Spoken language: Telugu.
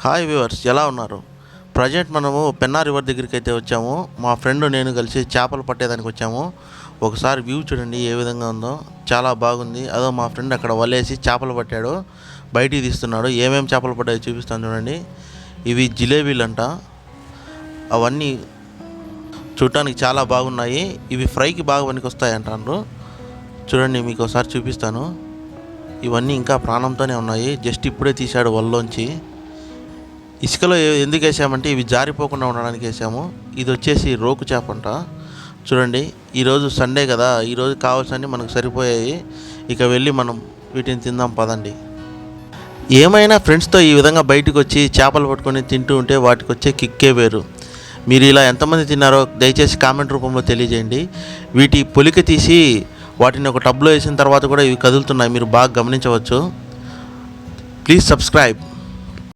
హాయ్ వ్యూవర్స్, ఎలా ఉన్నారు? ప్రజెంట్ మనము పెన్నా రివర్ దగ్గరికి అయితే వచ్చాము. మా ఫ్రెండ్ నేను కలిసి చేపలు పట్టేదానికి వచ్చాము. ఒకసారి వ్యూ చూడండి ఏ విధంగా ఉందో, చాలా బాగుంది. అదో మా ఫ్రెండ్ అక్కడ వలేసి చేపలు పట్టాడు, బయటికి తీస్తున్నాడు. ఏమేమి చేపలు పట్టాయో చూపిస్తాను చూడండి. ఇవి జిలేబీలు అంట. అవన్నీ చూడటానికి చాలా బాగున్నాయి. ఇవి ఫ్రైకి బాగా పనికొస్తాయి అంటారు. చూడండి, మీకు ఒకసారి చూపిస్తాను. ఇవన్నీ ఇంకా ప్రాణంతోనే ఉన్నాయి. జస్ట్ ఇప్పుడే తీశాడు వల్లోంచి. ఇసుకలో ఎందుకు వేసామంటే ఇవి జారిపోకుండా ఉండడానికి వేసాము. ఇది వచ్చేసి రోకు చేప అంట. చూడండి, ఈరోజు సండే కదా, ఈరోజు కావాల్సినవి మనకు సరిపోయాయి. ఇక వెళ్ళి మనం వీటిని తిందాం పదండి. ఏమైనా ఫ్రెండ్స్తో ఈ విధంగా బయటకు వచ్చి చేపలు పట్టుకొని తింటూ ఉంటే వాటికి వచ్చే కిక్కే వేరు. మీరు ఇలా ఎంతమంది తిన్నారో దయచేసి కామెంట్ రూపంలో తెలియజేయండి. వీటి పొలిక తీసి వాటిని ఒక టబ్లో వేసిన తర్వాత కూడా ఇవి కదులుతున్నాయి, మీరు బాగా గమనించవచ్చు. Please subscribe.